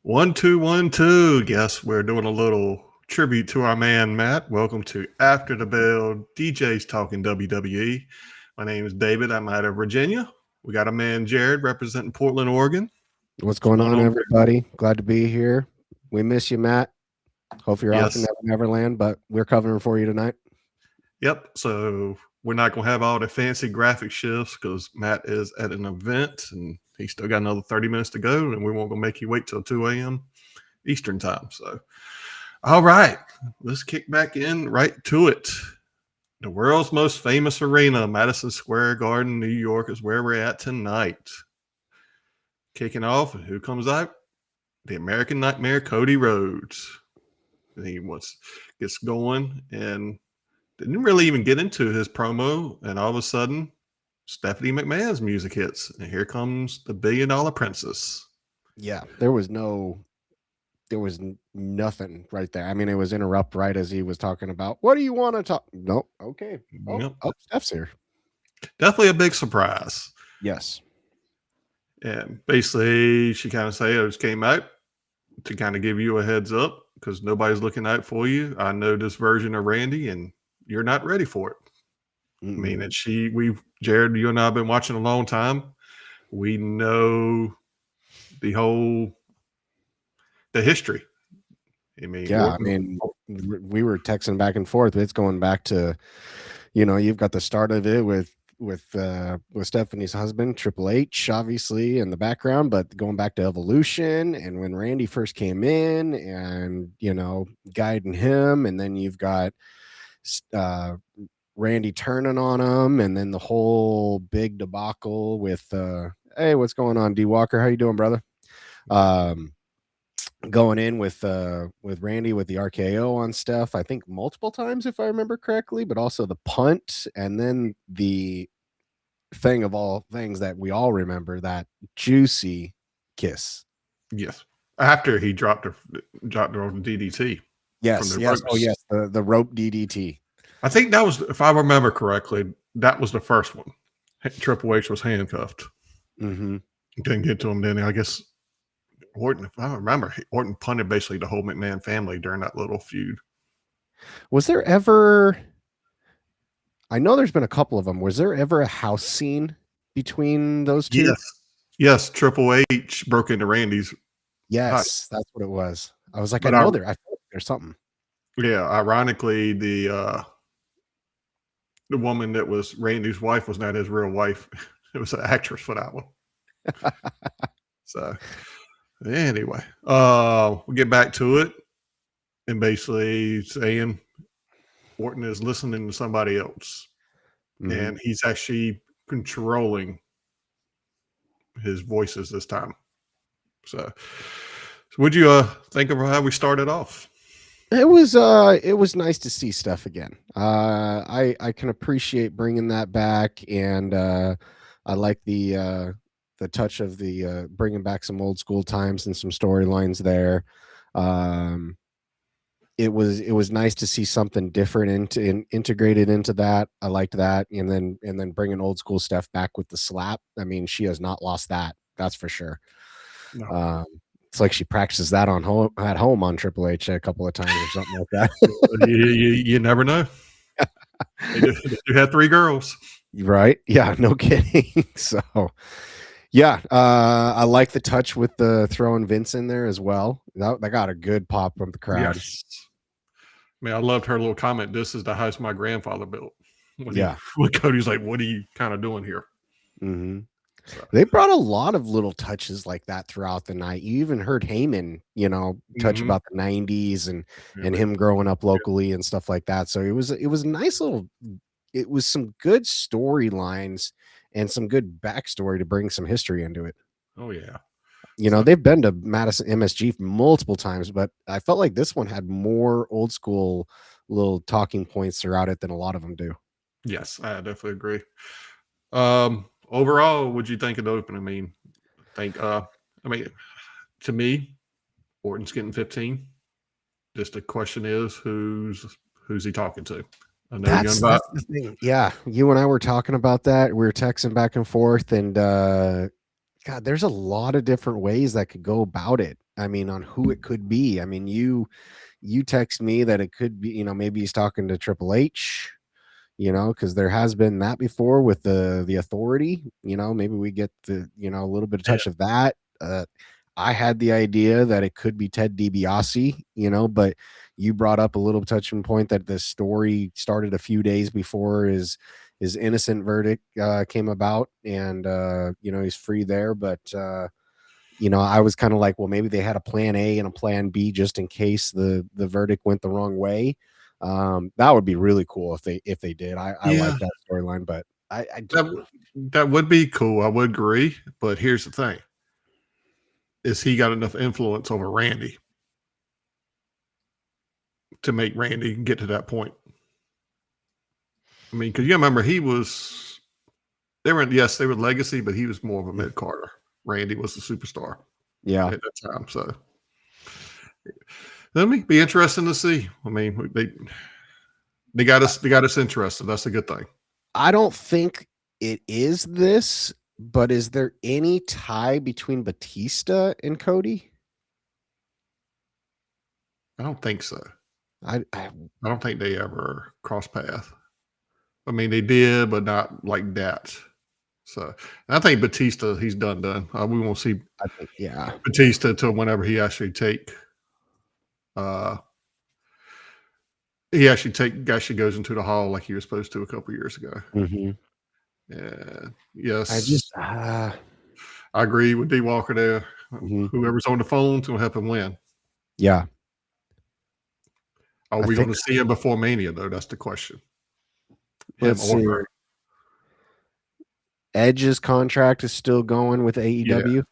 One, two, one, two. Guess we're doing a little tribute to our man, Matt. Welcome to After the Bell, DJs Talking WWE. My name is David. I'm out of Virginia. We got a man, Jared, representing Portland, Oregon. What's going on, everybody? Glad to be here. We miss you, Matt. Hope you're off in Yes. Neverland, but we're covering for you tonight. Yep. So we're not going to have all the fancy graphic shifts because Matt is at an event and he's still got another 30 minutes to go, and we won't go make you wait till 2 a.m. Eastern time. So, all right, let's kick back in right to it. The world's most famous arena, Madison Square Garden, New York, is where we're at tonight. Kicking off, and who comes out? The American Nightmare, Cody Rhodes. He gets going and didn't really even get into his promo, and all of a sudden, Stephanie McMahon's music hits, and here comes the $1 Billion Princess. Yeah, there was nothing right there. I mean, it was interrupt right as he was talking about, what do you want to talk? No, okay. Yep. Steph's here. Definitely a big surprise. Yes. And basically, she kind of said, I just came out to kind of give you a heads up because nobody's looking out for you. I know this version of Randy, and you're not ready for it. I mean, and Jared, you and I have been watching a long time. We know the history. I mean, yeah, we were texting back and forth. It's going back to, you've got the start of it with Stephanie's husband, Triple H, obviously in the background, but going back to Evolution and when Randy first came in and, guiding him. And then you've got Randy turning on him, and then the whole big debacle with hey, what's going on, D Walker? How you doing, brother? Going in with Randy with the RKO on Steph, I think multiple times if I remember correctly, but also the punt, and then the thing of all things that we all remember, that juicy kiss. Yes, after he dropped her on DDT. Yes, yes, ropes. Oh yes, the rope DDT. I think that was, if I remember correctly, that was the first one. Triple H was handcuffed. Mm-hmm. Didn't get to him then. I guess Orton, if I remember, Orton punted basically the whole McMahon family during that little feud. Was there ever, I know there's been a couple of them, was there ever a house scene between those two? Yes, Triple H broke into Randy's. Yes, that's what it was. I was like, I feel like there's something. Yeah, ironically, the woman that was Randy's wife was not his real wife. It was an actress for that one. So anyway, we'll get back to it. And basically saying Orton is listening to somebody else. Mm-hmm. And he's actually controlling his voices this time. So what'd you think of how we started off? It was nice to see Steph again. I can appreciate bringing that back, and I like the touch of the bringing back some old school times and some storylines there. It was nice to see something different integrated into that. I liked that, and then bringing old school Steph back with the slap. I mean, she has not lost that's for sure. No. It's like she practices that at home on Triple H a couple of times or something like that. you never know. You had 3 girls, right? Yeah, no kidding. So, yeah, I like the touch with the throwing Vince in there as well. That got a good pop from the crowd. Yes. I mean, I loved her little comment. This is the house my grandfather built. When Cody's like, "What are you kind of doing here?" Mm-hmm. So. They brought a lot of little touches like that throughout the night. You even heard Heyman, touch about the 90s and him growing up locally and stuff like that. So it was a nice little, it was some good storylines and some good backstory to bring some history into it. Oh yeah. They've been to Madison MSG multiple times, but I felt like this one had more old school little talking points throughout it than a lot of them do. Yes, I definitely agree. Overall, what'd you think of the opening? To me, Orton's getting 15. Just the question is, who's he talking to? That's the thing. Yeah, you and I were talking about that. We were texting back and forth, and God, there's a lot of different ways that could go about it. I mean, on who it could be. I mean, you text me that it could be, maybe he's talking to Triple H, because there has been that before with the Authority. Maybe we get a little bit of touch of that. I had the idea that it could be Ted DiBiase, but you brought up a little touching point that the story started a few days before his innocent verdict came about, and he's free there. But I was kind of like, well, maybe they had a plan A and a plan B just in case the verdict went the wrong way. That would be really cool if they did. I like that storyline, but that would be cool. I would agree. But here's the thing: is he got enough influence over Randy to make Randy get to that point? I mean, because you remember they were legacy, but he was more of a mid-carder. Randy was the superstar. Yeah. At that time. So let me be interesting to see. I mean, they got us interested. That's a good thing. I don't think it is this, but is there any tie between Batista and Cody? I don't think so. I don't think they ever cross paths. I mean, they did, but not like that. So I think Batista, he's done. We won't see Batista until whenever he actually goes into the hall like he was supposed to a couple years ago. Mm-hmm. Yeah. Yes. I agree with D Walker there. Mm-hmm. Whoever's on the phone's gonna help him win. Yeah. Are we going to see him before Mania though? That's the question. Let's see. Edge's contract is still going with AEW.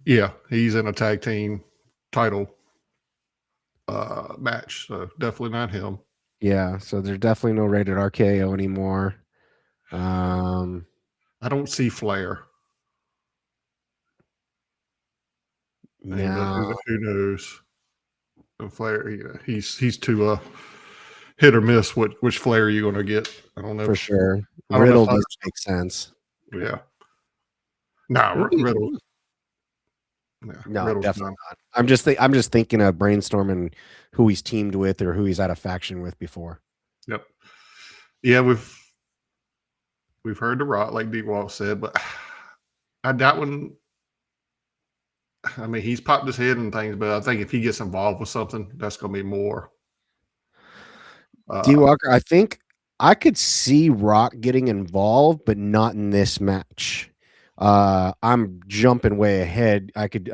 Yeah, he's in a tag team title match, so definitely not him. Yeah, so there's definitely no rated RKO anymore. I don't see Flair. No. Who knows? And Flair, he's too hit or miss. Which Flair are you going to get? I don't know for sure. Riddle doesn't make sense. Yeah. Riddle. No, Riddle's definitely not. I'm just thinking of brainstorming who he's teamed with or who he's at a faction with before. Yep. Yeah, we've heard the RAW, like D-Walk said, but that one. I mean, he's popped his head and things, but I think if he gets involved with something, that's going to be more. D Walker, I think I could see Rock getting involved, but not in this match. I'm jumping way ahead. I could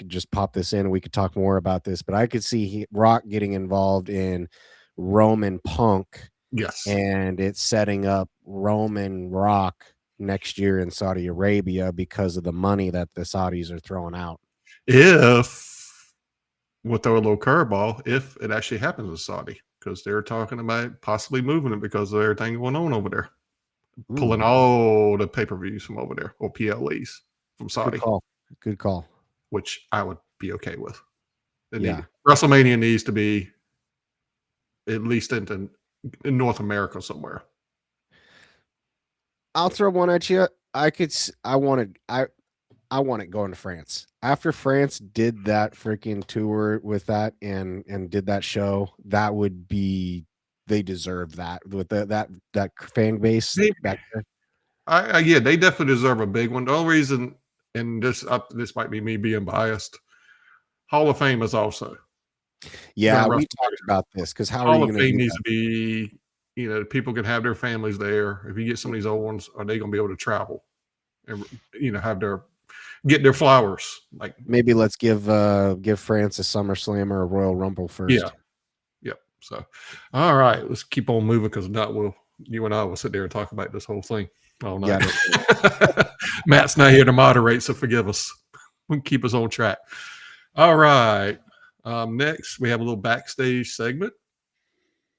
just pop this in and we could talk more about this, but I could see Rock getting involved in Roman Punk. Yes. And it's setting up Roman Rock next year in Saudi Arabia because of the money that the Saudis are throwing out. If we'll throw a little curveball, if it actually happens in Saudi, because they're talking about possibly moving it because of everything going on over there. Pulling all the pay-per-views from over there or PLEs from Saudi. Good call. Which I would be okay with. WrestleMania needs to be at least in North America somewhere. I'll throw one at you. I want it going to France. After France did that freaking tour with that and did that show, that would be. They deserve that with that fan base back there. They definitely deserve a big one. The only reason, and this might be me being biased, Hall of Fame is also. Yeah, we talked about this because Hall of Fame needs to be. People can have their families there. If you get some of these old ones, are they going to be able to travel and get their flowers? Like maybe let's give France a SummerSlam or a Royal Rumble first. Yeah. So, all right, let's keep on moving because not you and I will sit there and talk about this whole thing all night. Yeah. Matt's not here to moderate, so forgive us. We can keep us on track. All right. Next, we have a little backstage segment.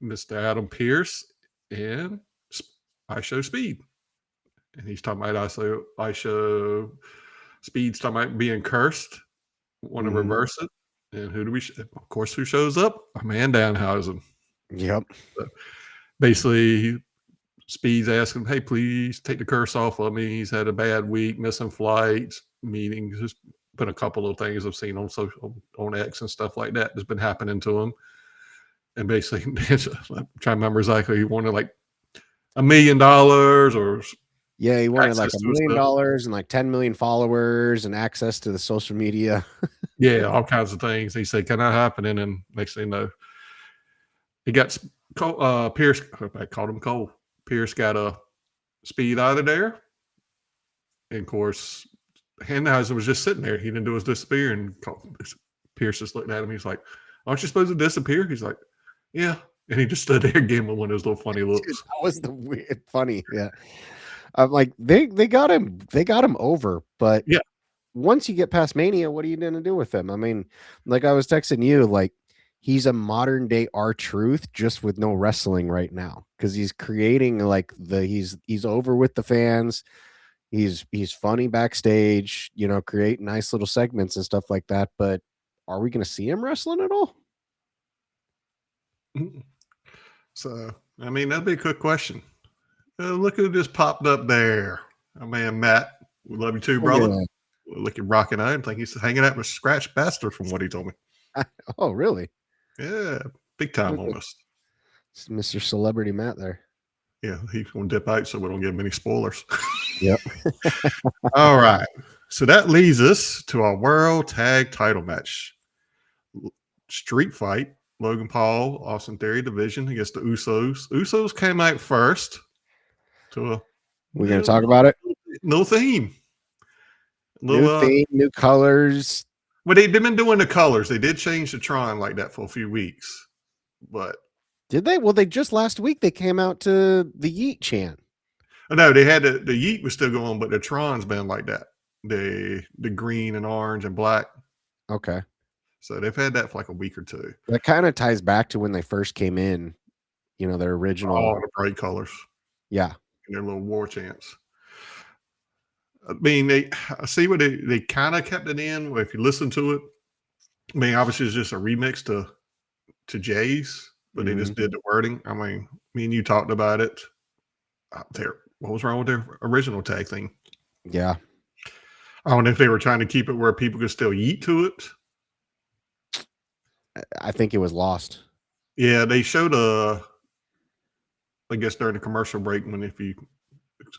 Mr. Adam Pearce and I Show Speed. And he's talking about I Show Speed's talking about being cursed. Want to reverse it. And of course, who shows up? Our man Danhausen. Yep. So basically, Speed's asking, hey, please take the curse off of me. He's had a bad week, missing flights, meetings. There's been a couple of things I've seen on social, on X and stuff like that that's been happening to him. And basically, I'm trying to remember exactly, he wanted like $1 million or yeah, he wanted like access $1 to his million stuff. and like 10 million followers and access to the social media. Yeah, all kinds of things. He said, "Can that happen?" And then next thing you know, he got Pierce. I called him Cole. Pierce got a Speed out of there, and of course, Hanhausen was just sitting there. He didn't do his disappear, and Pierce just looked at him. He's like, "Aren't you supposed to disappear?" He's like, "Yeah," and he just stood there and gave him one of those little funny looks. Dude, that was the weird, funny. Yeah, I'm like they got him over, but Yeah. once you get past Mania, what are you going to do with him? I mean, like I was texting you, like he's a modern day R-Truth, just with no wrestling right now, because he's creating like he's over with the fans. He's funny backstage, you know, create nice little segments and stuff like that. But are we going to see him wrestling at all? So, I mean, that'd be a good question. Look who just popped up there. Our man Matt. We love you too, brother. Yeah. Look at rocking out. I think he's hanging out with Scratch Bastard from what he told me. Oh, really? Yeah, big time Okay. on us. It's Mr. Celebrity Matt there. Yeah, he's going to dip out so we don't give him any spoilers. Yep. All right. So that leads us to our World Tag Title match. Street fight. Logan Paul, Austin Theory division against the Usos. Usos came out first to a We're going to talk about it. No theme. New theme, new colors. Well, they've been doing the colors. They did change the Tron like that for a few weeks. But did they? Well, they just last week they came out to the Yeet chant. No, they had the Yeet was still going, but the Tron's been like that. The green and orange and black. Okay. So they've had that for like a week or two. That kind of ties back to when they first came in, you know, their original. All the bright colors. Yeah. And their little war chants. I mean, I see what they kind of kept it in. If you listen to it, I mean, obviously it's just a remix to Jay's, but they just did the wording. I mean, me and you talked about it. What was wrong with their original tag thing? Yeah. I don't know if they were trying to keep it where people could still yeet to it. I think it was lost. Yeah, they showed I guess during the commercial break when if you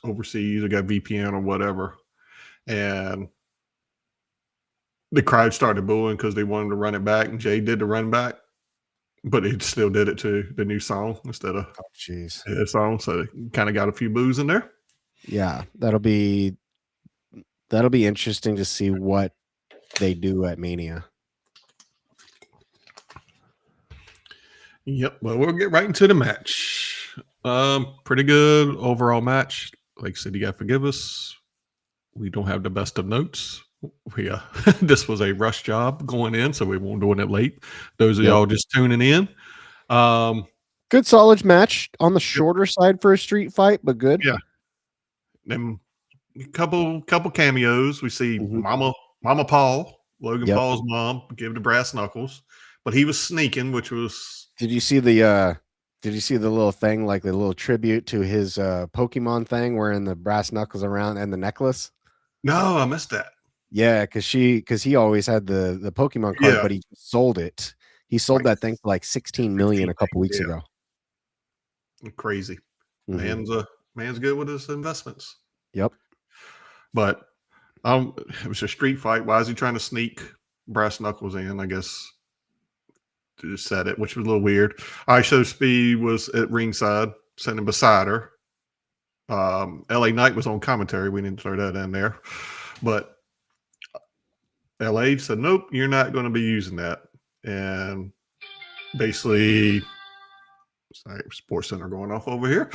overseas or got VPN or whatever, and the crowd started booing because they wanted to run it back, and Jay did the run back, but he still did it to the new song instead of his song, so they kind of got a few boos in there. Yeah, that'll be interesting to see what they do at Mania. Yep. Well, we'll get right into the match. Pretty good overall match. Like I said, you got to forgive us. We don't have the best of notes. This was a rush job going in, so we won't doing it late. Those of y'all just tuning in. Good solid match on the shorter side for a street fight, but good. Yeah. Then a couple cameos. We see Mama Paul, Logan Paul's mom, give the brass knuckles, but he was sneaking, which was. Did you see the little thing, like the little tribute to his Pokemon thing, wearing the brass knuckles around and the necklace? No, I missed that. Yeah, because he always had the Pokemon card, but he sold it. He sold that thing for like 16 million a couple weeks ago. Crazy. Man's good with his investments. Yep. But it was a street fight. Why is he trying to sneak brass knuckles in? I guess to just set it, which was a little weird. ISO Speed was at ringside, sitting beside her. LA Knight was on commentary. We didn't throw that in there. But LA said, nope, you're not going to be using that. And basically, sorry, Sports Center going off over here.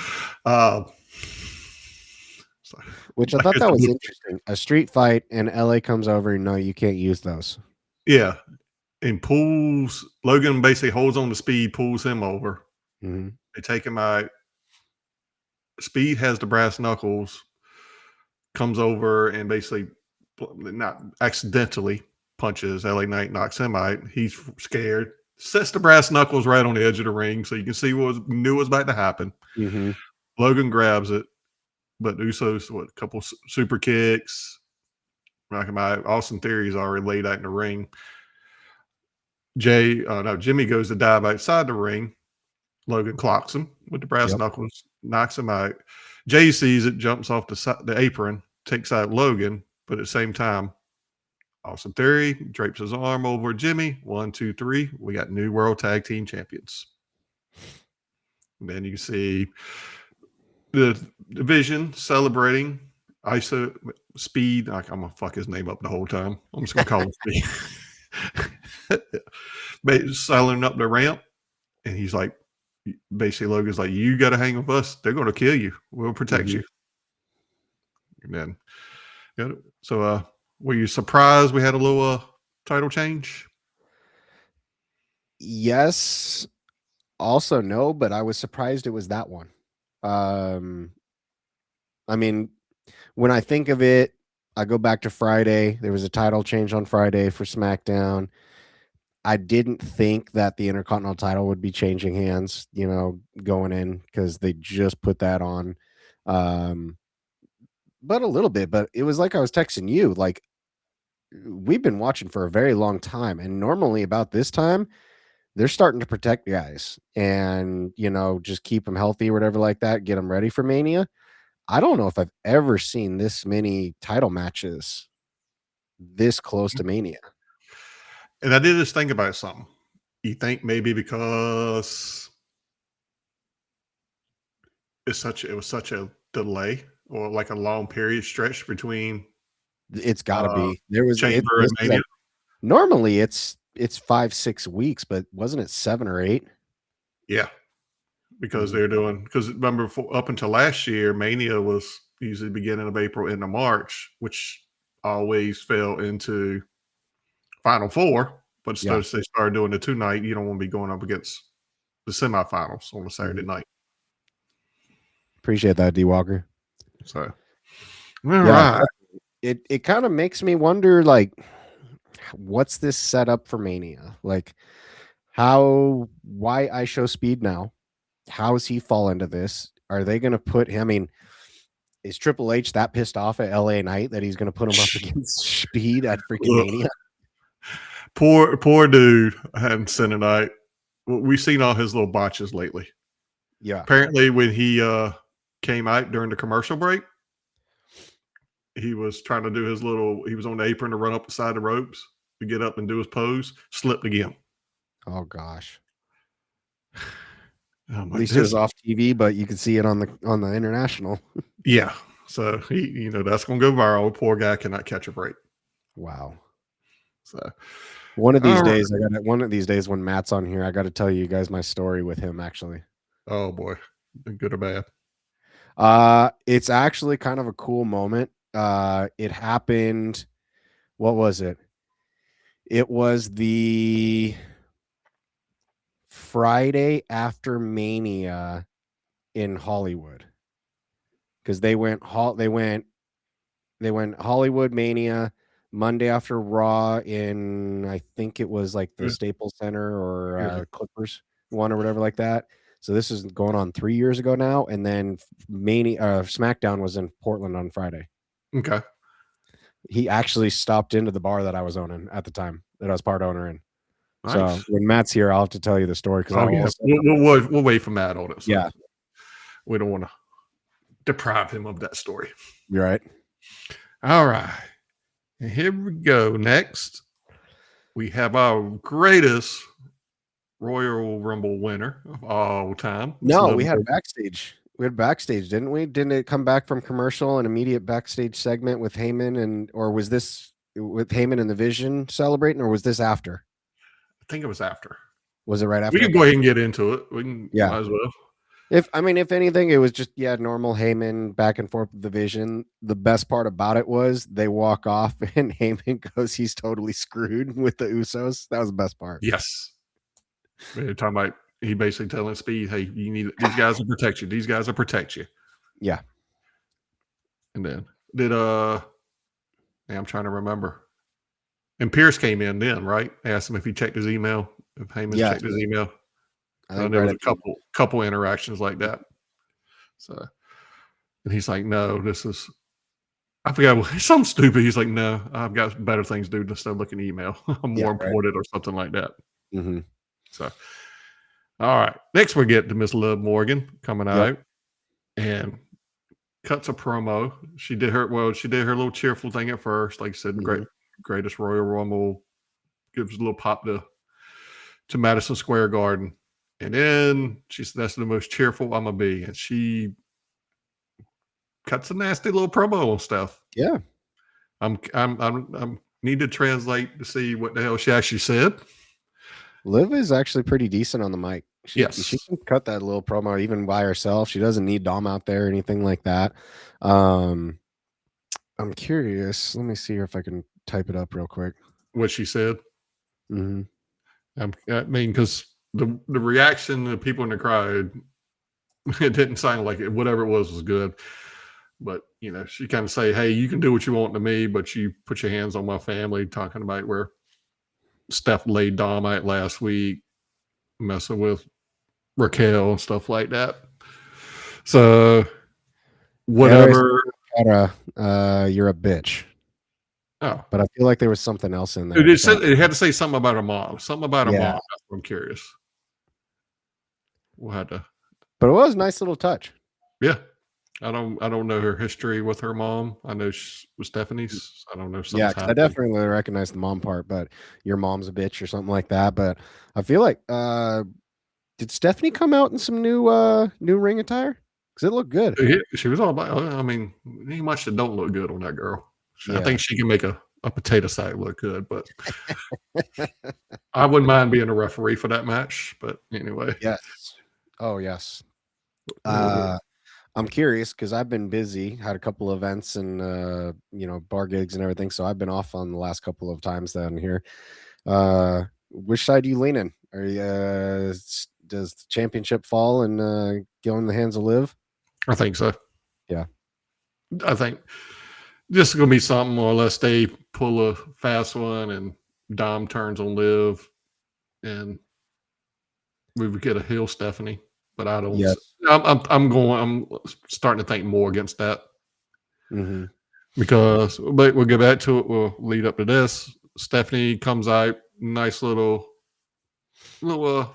Which I thought that was interesting. A street fight and LA comes over and no, you can't use those. Yeah. And pulls, Logan basically holds on to Speed, pulls him over. They take him out. Speed has the brass knuckles, comes over and basically, not accidentally, punches LA Knight, knocks him out. He's scared, sets the brass knuckles right on the edge of the ring so you can see what knew was about to happen. Logan grabs it, but Usos, a couple super kicks, Like my Austin Theory is already laid out in the ring. Jimmy goes to dive outside the ring. Logan clocks him with the brass knuckles, knocks him out. Jay sees it, jumps off the apron, takes out Logan, but at the same time, Austin Theory drapes his arm over Jimmy. 1, 2, 3. We got new World Tag Team Champions. And then you see the division celebrating ISO Speed. I'm going to fuck his name up the whole time. I'm just going to call him Speed. Selling up the ramp. And he's like, basically Logan's like, you got to hang with us. They're going to kill you. We'll protect you. And then, so were you surprised we had a little title change? Yes. Also no, but I was surprised it was that one. I mean, when I think of it, I go back to Friday. There was a title change on Friday for SmackDown. I didn't think that the Intercontinental title would be changing hands, going in, because they just put that on. But a little bit, but it was like I was texting you, like, we've been watching for a very long time, and normally about this time, they're starting to protect guys and, just keep them healthy or whatever like that, get them ready for Mania. I don't know if I've ever seen this many title matches this close to Mania. And I did just think about something. You think maybe because it was such a delay or like a long period stretch between it's got to be. There was Chamber and Mania. Normally it's 5-6 weeks, but wasn't it 7 or 8? Yeah, because because remember up until last year, Mania was usually beginning of April into March, which always fell into Final Four. But they started doing the 2-night. You don't want to be going up against the semifinals on a Saturday night. Appreciate that, D Walker. So, right. It kind of makes me wonder, like, what's this set up for Mania? Like, why I show Speed now? How does he fall into this? Are they going to put him? I mean, is Triple H that pissed off at LA Knight that he's going to put him up against Speed at freaking Mania? Poor dude hadn't seen a night. We've seen all his little botches lately. Yeah. Apparently, when he came out during the commercial break, he was trying to do his he was on the apron to run up the side of the ropes to get up and do his pose, slipped again. Oh gosh. At least it was off TV, but you could see it on the international. Yeah. So he, that's gonna go viral. Poor guy cannot catch a break. Wow. So one of these days when Matt's on here, I got to tell you guys my story with him, actually. Oh boy. Good or bad? It's actually kind of a cool moment. It happened. What was it? It was the Friday after Mania in Hollywood, because they went Hollywood Mania Monday after Raw in, I think it was like the Staples Center or Clippers one or whatever like that. So this is going on 3 years ago now, and then SmackDown was in Portland on Friday. Okay. He actually stopped into the bar that I was owning at the time, that I was part owner in. Nice. So when Matt's here, I'll have to tell you the story, because we'll wait for Matt on it. So yeah, we don't want to deprive him of that story. You're right. All right, and here we go. Next, we have our greatest Royal Rumble winner of all time. No, we had backstage. We had backstage, didn't we? Didn't it come back from commercial, an immediate backstage segment with Heyman, or was this with Heyman and the Vision celebrating, or was this after? I think it was after. Was it right after? We can go ahead and get into it. We can, might as well. If anything, it was just normal Heyman back and forth with the Vision. The best part about it was they walk off and Heyman goes, he's totally screwed with the Usos. That was the best part. Yes. We're talking about, he basically telling Speed, hey, you need these guys to protect you. These guys will protect you. Yeah. And then I'm trying to remember. And Pierce came in then, right? Asked him if he checked his email. If Heyman checked his email. And there was a couple interactions like that. So, and he's like, no, I forgot something stupid. He's like, no, I've got better things to do instead of looking at email. I'm more important or something like that. Mm-hmm. So, all right. Next, we get to Miss Liv Morgan coming out and cuts a promo. She did her little cheerful thing at first, like I said, greatest Royal Rumble, gives a little pop to Madison Square Garden, and then she said, "That's the most cheerful I'm gonna be," and she cuts a nasty little promo on stuff. Yeah, I'm need to translate to see what the hell she actually said. Liv is actually pretty decent on the mic. She can cut that little promo even by herself. She doesn't need Dom out there or anything like that. I'm curious. Let me see if I can type it up real quick. What she said. Mm-hmm. I mean, because the reaction of people in the crowd, it didn't sound like it. Whatever it was good. But, you know, she kind of say, hey, you can do what you want to me, but you put your hands on my family, talking about where Steph laid Dom out last week, messing with Raquel and stuff like that. So, whatever. You're a bitch. Oh. But I feel like there was something else in there. It had to say something about her mom. Something about her mom. That's what I'm curious. We'll have to. But it was a nice little touch. Yeah. I don't know her history with her mom. I know she was Stephanie's. I don't know. Yeah, I definitely recognize the mom part, but your mom's a bitch or something like that. But I feel like did Stephanie come out in some new ring attire? Because it looked good. She was all about. I mean, ain't much that don't look good on that girl. I think she can make a potato salad look good, but I wouldn't mind being a referee for that match. But anyway, yes. Oh yes. I'm curious because I've been busy, had a couple of events and bar gigs and everything, so I've been off on the last couple of times down here. Which side do you lean in? Are you, does the championship fall and go in the hands of Liv? I think so. Yeah, I think this is gonna be something, or unless they pull a fast one and Dom turns on Liv, and we would get a heel Stephanie. But I don't. Yes. I'm starting to think more against that because. But we'll get back to it. We'll lead up to this. Stephanie comes out, nice little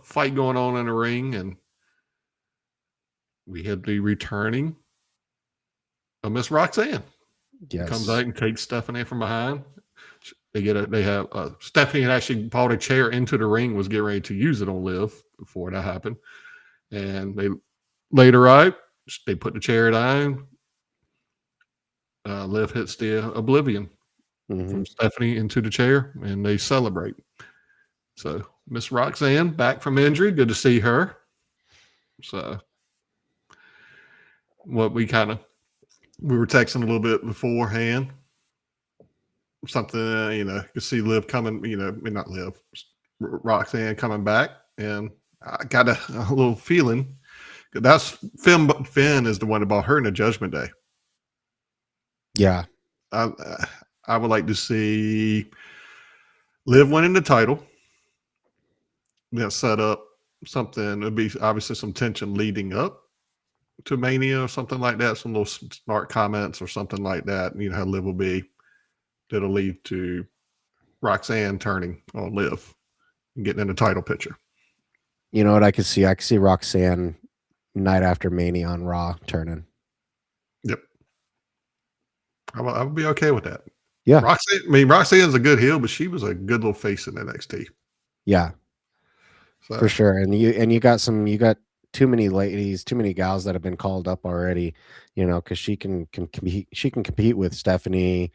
fight going on in the ring, and we had the returning of Miss Roxanne. Yes. Comes out and takes Stephanie from behind. They have Stephanie had actually brought a chair into the ring, was getting ready to use it on Liv before that happened. And they later out, they put the chair down. Liv hits the Oblivion from Stephanie into the chair, and they celebrate. So Miss Roxanne back from injury. Good to see her. So what we were texting a little bit beforehand. Something, you could see Liv coming, not Liv, Roxanne coming back. And I got a little feeling that's Finn is the one that bought her in the Judgment Day. Yeah. I would like to see Liv winning the title. That set up something. It'd be obviously some tension leading up to Mania or something like that. Some little smart comments or something like that. You know how Liv will be. That'll lead to Roxanne turning on Liv and getting in the title picture. You know what I could see? I could see Roxanne night after Mania on Raw turning. Yep. I would be okay with that. Yeah. Roxanne's a good heel, but she was a good little face in NXT. Yeah. So. For sure. And you got too many ladies, too many gals that have been called up already, because she can compete with Stephanie.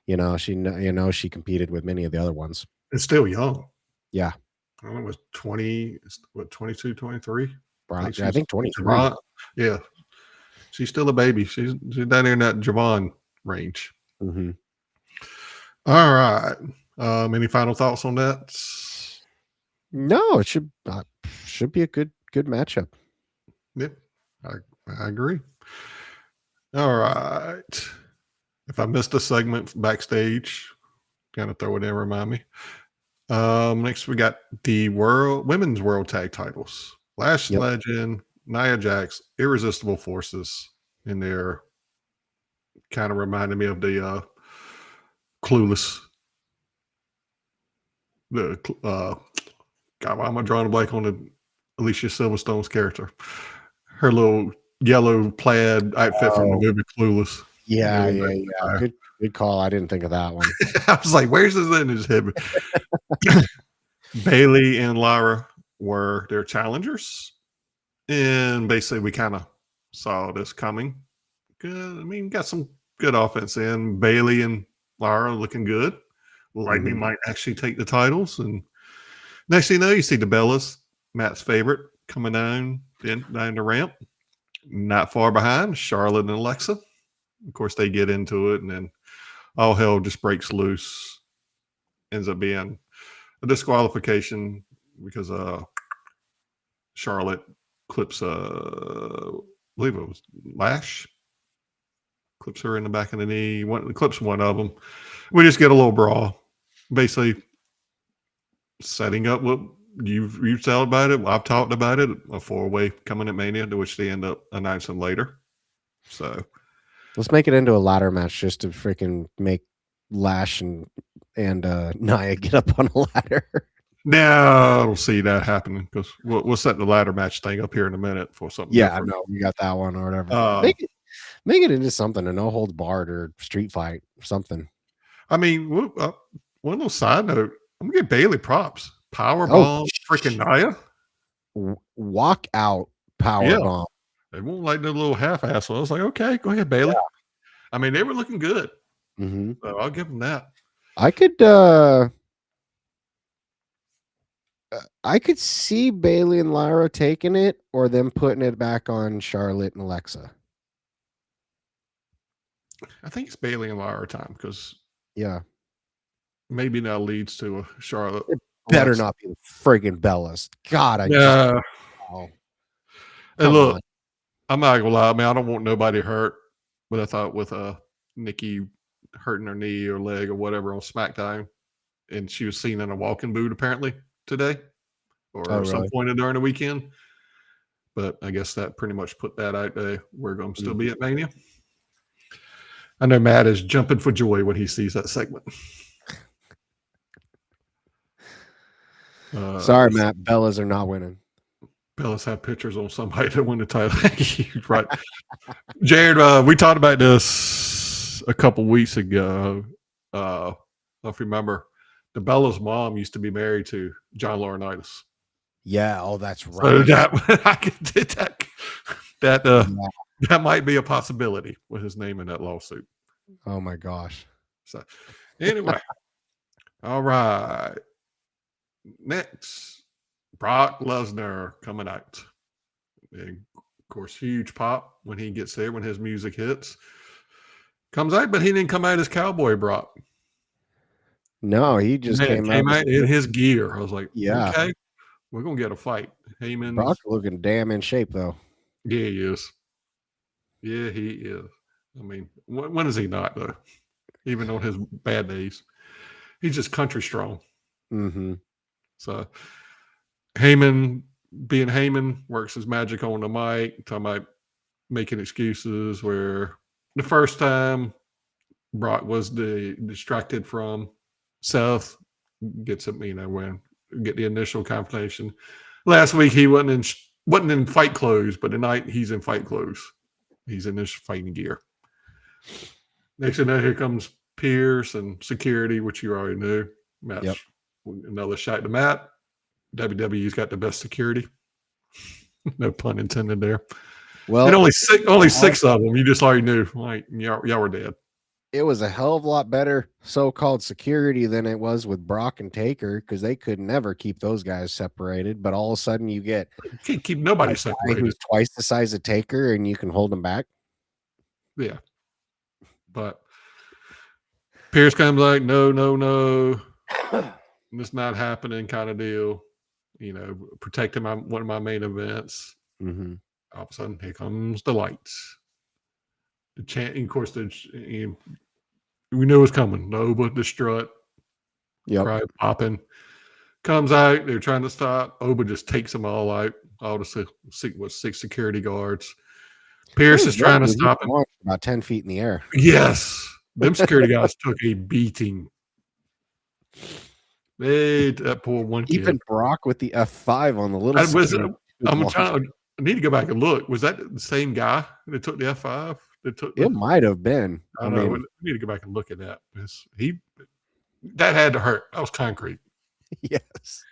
She competed with many of the other ones. It's still young. Yeah. I don't know, it was 22, 23? I think 23. Yeah. She's still a baby. She's down there in that Javon range. Mm-hmm. All right. Any final thoughts on that? No, it should be a good matchup. Yep. I agree. All right. If I missed a segment backstage, kind of throw it in, remind me. Next we got the women's world tag titles. Lash Legend, Nia Jax, Irresistible Forces in their kind of reminded me of the Clueless. The God, why am I drawing a blank on the Alicia Silverstone's character? Her little yellow plaid outfit from the movie Clueless. Yeah. Good call. I didn't think of that one. I was like, where's this in his head? Bailey and Lyra were their challengers. And basically, we kind of saw this coming. Good. I mean, got some good offense in. Bailey and Lyra looking good. Lightning might actually take the titles. And next thing you know, you see the Bellas, Matt's favorite, coming down the ramp. Not far behind, Charlotte and Alexa. Of course, they get into it, and then all hell just breaks loose. Ends up being a disqualification because Charlotte clips I believe it was Lash. Clips her in the back of the knee. Clips one of them. We just get a little brawl. Basically setting up what you've told about it. I've talked about it. A 4-way coming at Mania, to which they end up announcing later. So let's make it into a ladder match just to freaking make Lash and Nia get up on a ladder. Now I don't see that happening because we'll set the ladder match thing up here in a minute for something. Yeah, I know we got that one or whatever. Make it into something, a no holds barred or street fight or something. I mean, one little side note: I'm gonna get Bailey props. Power bomb, freaking Nia. Walk out power bomb. They won't like the little half ass. So I was like, okay, go ahead, Bailey. Yeah. I mean, they were looking good. Mm-hmm. So I'll give them that. I could see Bailey and Lyra taking it or them putting it back on Charlotte and Alexa. I think it's Bailey and Lyra time because maybe that leads to a Charlotte. It better not be the friggin' Bellas. God, and look, I'm not gonna lie, man. I don't want nobody hurt, but I thought with Nikki hurting her knee or leg or whatever on SmackDown, and she was seen in a walking boot apparently today or some point during the weekend. But I guess that pretty much put that out there. We're going to still be at Mania. I know Matt is jumping for joy when he sees that segment. Sorry, Matt. Bellas are not winning. Bellas have pictures on somebody to win the title. Right. Jared, we talked about this a couple weeks ago. If you remember, the Bellas' mom used to be married to John Laurinaitis. Yeah. Oh, that's right. So that might be a possibility with his name in that lawsuit. Oh my gosh. So anyway, all right. Next, Brock Lesnar coming out. And of course, huge pop when he gets there, when his music hits. Comes out, but he didn't come out as Cowboy Brock. No, he just came out in his gear. I was like, yeah, okay, we're gonna get a fight. Heyman, Brock looking damn in shape though. Yeah, he is. Yeah, he is. I mean, when is he not though? Even on his bad days, he's just country strong. Mm-hmm. So Heyman, being Heyman, works his magic on the mic, talking about making excuses. Where the first time Brock was distracted from Seth, gets him, when get the initial confrontation. Last week he wasn't in fight clothes, but tonight he's in fight clothes. He's in his fighting gear. Next thing you know, here comes Pierce and security, which you already knew. Matt's another shot to Matt. WWE's got the best security. No pun intended there. Well, and only six of them. You just already knew. Like y'all were dead. It was a hell of a lot better so-called security than it was with Brock and Taker because they could never keep those guys separated. But all of a sudden, you can't keep nobody separated. Who's twice the size of Taker, and you can hold them back. Yeah, but Pierce comes like, no, it's not happening, kind of deal. Protecting one of my main events. Mm-hmm. All of a sudden, here comes the lights. The chant, of course, we knew it was coming. Oba, the strut, crowd popping, comes out. They're trying to stop. Oba just takes them all out. All the six security guards. Pierce is trying to stop him. About 10 feet in the air. Yes. Them security guys took a beating. That poor one kid. Even Brock with the F5 on the little I need to go back and look. Was that the same guy that took the F5? It might have been. I mean, we need to go back and look at that. That had to hurt. That was concrete. Yes.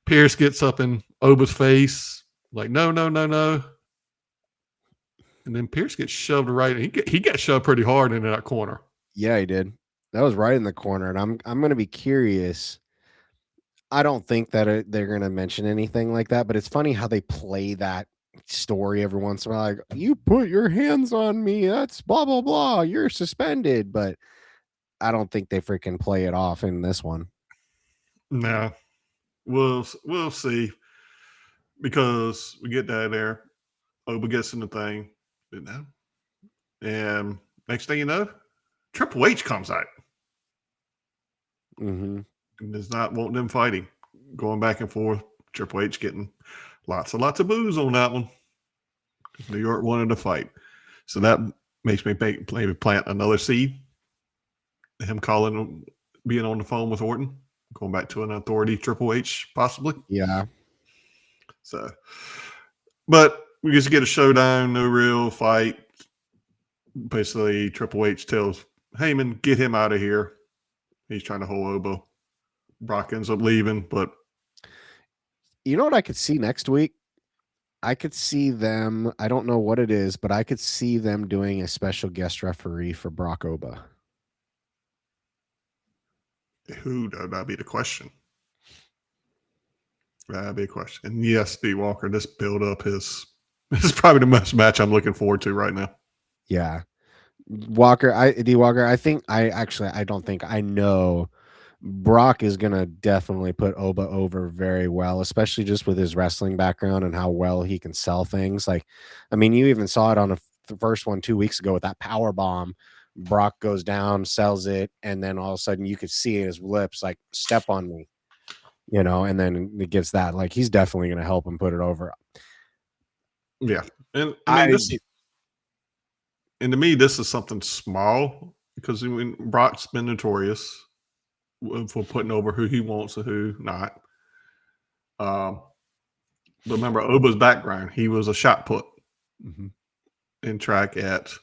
Pierce gets up in Oba's face, like, no. And then Pierce gets shoved right. He got shoved pretty hard into that corner. Yeah, he did. That was right in the corner. And I'm going to be curious. I don't think that they're going to mention anything like that, but it's funny how they play that story every once in a while. Like, you put your hands on me. That's blah, blah, blah. You're suspended. But I don't think they freaking play it off in this one. No. We'll see. Because we get down there. Oba gets in the thing. And next thing you know, Triple H comes out. Mm-hmm. And does not want them fighting. Going back and forth. Triple H getting lots of boos on that one. New York wanted to fight. So that makes me maybe plant another seed. Him being on the phone with Orton. Going back to an authority Triple H, possibly. Yeah. So, but we just get a showdown, no real fight. Basically, Triple H tells Heyman, get him out of here. He's trying to hold Oba. Brock ends up leaving, but you know what I could see next week? I could see them, I don't know what it is, but I could see them doing a special guest referee for Brock Oba. Who? That'd be the question. That'd be a question. And yes, D. Walker, this build up is probably the best match I'm looking forward to right now. Yeah. Walker, I don't think I know Brock is going to definitely put Oba over very well, especially just with his wrestling background and how well he can sell things. Like, I mean, you even saw it on the first one 2 weeks ago with that power bomb. Brock goes down, sells it, and then all of a sudden you could see in his lips, like, step on me, and then it gets that. Like, he's definitely going to help him put it over. Yeah. And I mean, and to me, this is something small because Brock's been notorious for putting over who he wants and who not. But remember Oba's background, he was a shot put in track at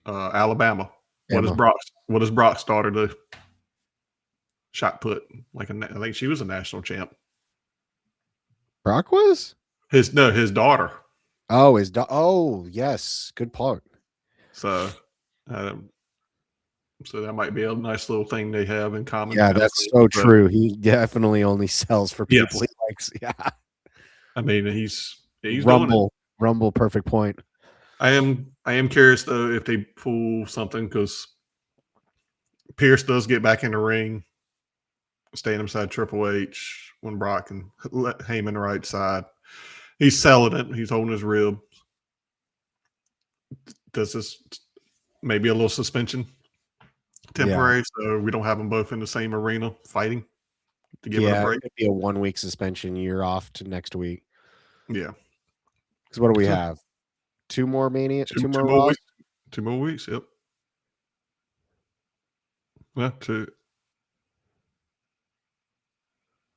Alabama. What does Brock started to shot put? I think she was a national champ. Brock was? His daughter. Oh, oh, yes. Good part. So that might be a nice little thing they have in common. Yeah, that's so true. He definitely only sells for people he likes. Yeah. I mean, he's Rumble, perfect point. I am curious though if they pull something because Pierce does get back in the ring, standing beside Triple H when Brock and let Heyman right side. He's selling it. He's holding his rib. Does this maybe a little suspension? Temporary, so we don't have them both in the same arena fighting to give it a break. It'd be a 1 week suspension. You're off to next week. Yeah. Because what do we have? 2 more Mania? 2 more Raws? weeks? 2 more weeks, yep. Yeah, 2.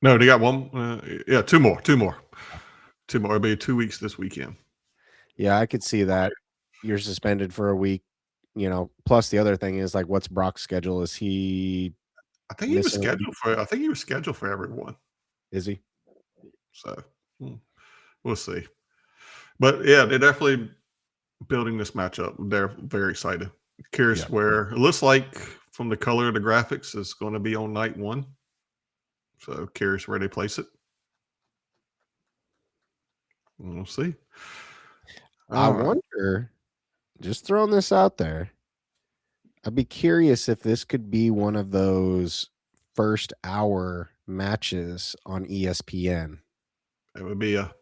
No, they got 1. 2 more. 2 more. It'll be 2 weeks this weekend. Yeah, I could see that. You're suspended for a week. Plus the other thing is like, what's Brock's schedule? Is he? I think he was scheduled for everyone. Is he? So we'll see. But yeah, they're definitely building this matchup. They're very excited. Curious where it looks like from the color of the graphics is going to be on night 1. So curious where they place it. We'll see. I wonder. Just throwing this out there. I'd be curious if this could be one of those first hour matches on ESPN. It would be a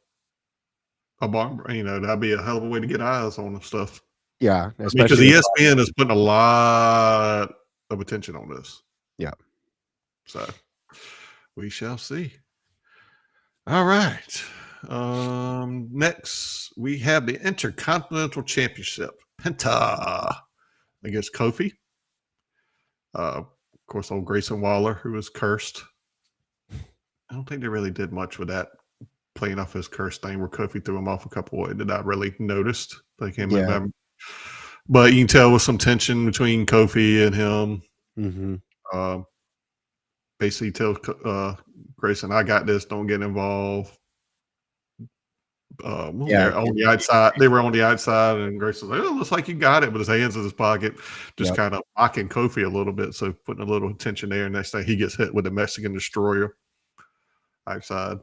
bomb, that'd be a hell of a way to get eyes on the stuff. Yeah, because ESPN is putting a lot of attention on this. Yeah. So we shall see. All right. Next, we have the Intercontinental Championship. Penta against Kofi. Of course, old Grayson Waller, who was cursed. I don't think they really did much with that, playing off his curse thing where Kofi threw him off a couple of ways that I really noticed. Like him and them. But you can tell with some tension between Kofi and him. Mm-hmm. Basically tell Grayson, I got this, don't get involved. On the outside, they were on the outside, and Grayson was like, "Oh, looks like you got it," with his hands in his pocket, just kind of mocking Kofi a little bit, so putting a little tension there. Next thing, he gets hit with a Mexican Destroyer outside.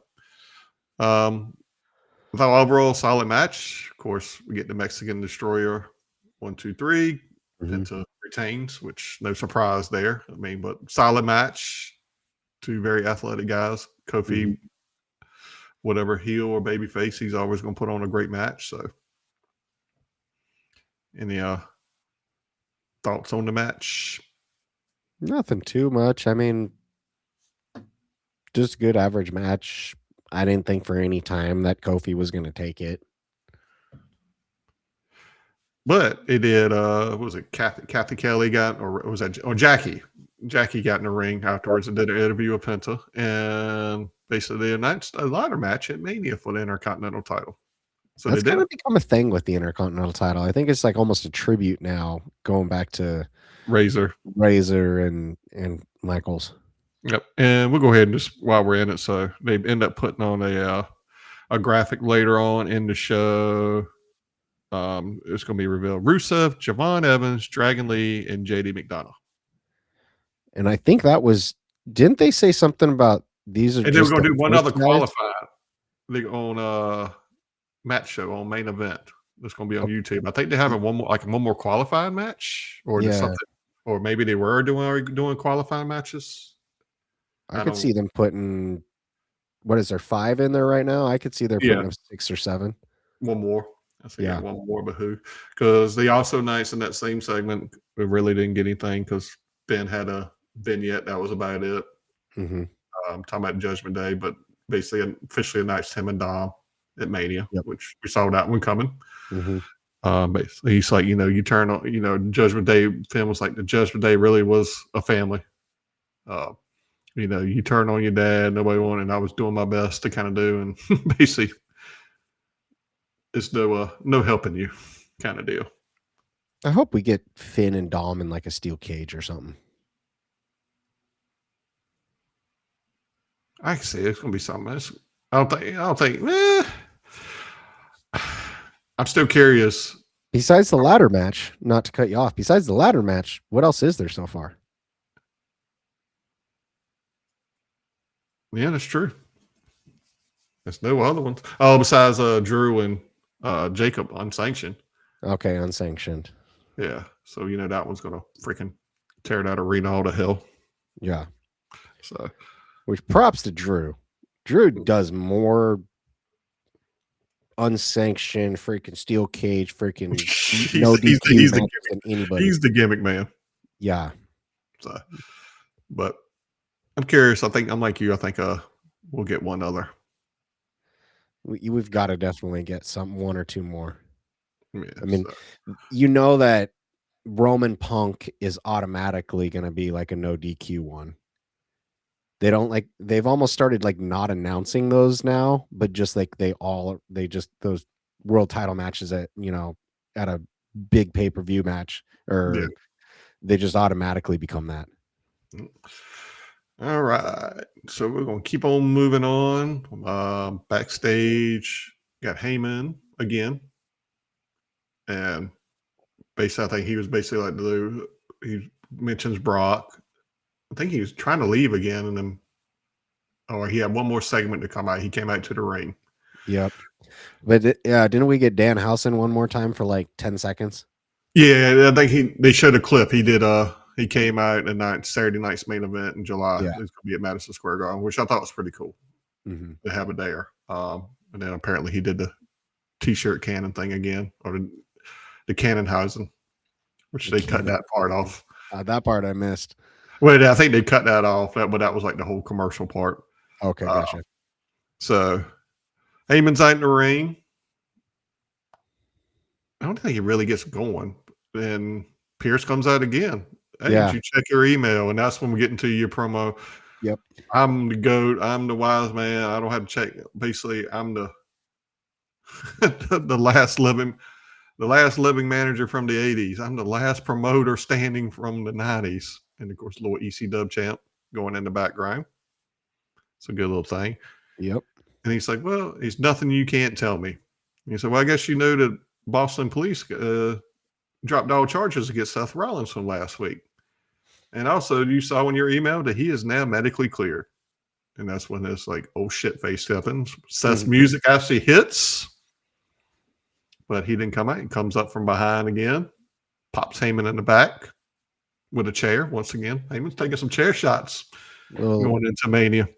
Without overall solid match, of course, we get the Mexican Destroyer 1, 2, 3 into retains, which no surprise there. I mean, but solid match. Two very athletic guys. Kofi. Whatever heel or baby face, he's always going to put on a great match. So, any thoughts on the match? Nothing too much. I mean, just a good average match. I didn't think for any time that Kofi was going to take it. But it did, what was it, Kathy Kelly got, or was that, Jackie? Jackie got in the ring afterwards and did an interview with Penta. And basically they announced a ladder match at Mania for the Intercontinental title. So that's kind of become a thing with the Intercontinental title. I think it's like almost a tribute now, going back to Razor and Michaels. Yep. And we'll go ahead and just while we're in it. So they end up putting on a graphic later on in the show. It's going to be revealed Rusev, Javon Evans, Dragon Lee, and JD McDonough. And I think that was, didn't they say something about these are? And they were going to do one other qualified on match show on main event. That's going to be on YouTube. I think they have one more qualified match, or something, or maybe they were doing qualifying matches. I could see them putting, what is there, 5 in there right now? I could see they're putting up 6 or 7. One more. I think one more, but who? Because they also announced in that same segment, we really didn't get anything because Ben had a vignette. That was about it. Talking about Judgment Day, but basically officially announced him and Dom at Mania, which we saw that one coming. Basically, he's like, you turn on, Judgment Day. Finn was like, the Judgment Day really was a family. You turn on your dad, nobody wanted, and I was doing my best to kind of do, and basically, it's no helping you kind of deal. I hope we get Finn and Dom in like a steel cage or something. I can see it's going to be something else. I don't think. I'm still curious. Besides the ladder match, not to cut you off, besides the ladder match, what else is there so far? Yeah, that's true. There's no other ones. Oh, besides Drew and Jacob unsanctioned. Okay, unsanctioned. Yeah, so that one's gonna freaking tear that arena all to hell. Yeah. So, which props to Drew. Drew does more unsanctioned freaking steel cage freaking no DQ matches than anybody. He's the gimmick man. Yeah. So, but I'm curious. I think I'm like you. I think we'll get one other. We've got to definitely get one or two more. Yeah, I mean, that Roman Punk is automatically going to be like a no DQ one. They've almost started like not announcing those now, but just like those world title matches at a big pay-per-view match, or they just automatically become that. All right, so we're gonna keep on moving on. Backstage, got Heyman again, and basically, I think he was basically like he mentions Brock. I think he was trying to leave again, and then, or he had one more segment to come out. He came out to the ring. Yep, but didn't we get Dan Housen one more time for like 10 seconds? Yeah, I think they showed a clip. He did. He came out and Saturday night's main event in July. It's going to be at Madison Square Garden, which I thought was pretty cool to have it there. And then apparently he did the T-shirt cannon thing again, or the Cannonhausen, which they cut that part off. That part I missed. Well, I think they cut that off, but that was like the whole commercial part. Okay, gotcha. So Heyman's out in the ring. I don't think he really gets going. Then Pierce comes out again. Hey, did you check your email? And that's when we get into your promo. Yep. I'm the GOAT. I'm the wise man. I don't have to check. Basically, I'm the the last living manager from the 80s. I'm the last promoter standing from the 90s. And of course, little EC Dub champ going in the background. It's a good little thing. Yep. And he's like, well, it's nothing you can't tell me. And he said, well, I guess you know that Boston police dropped all charges against Seth Rollins from last week. And also, you saw in your email that he is now medically cleared. And that's when this like, oh shit face happens. Seth's music actually hits, but he didn't come out. He comes up from behind again, pops Heyman in the back with a chair. Once again, Heyman's taking some chair shots going into Mania.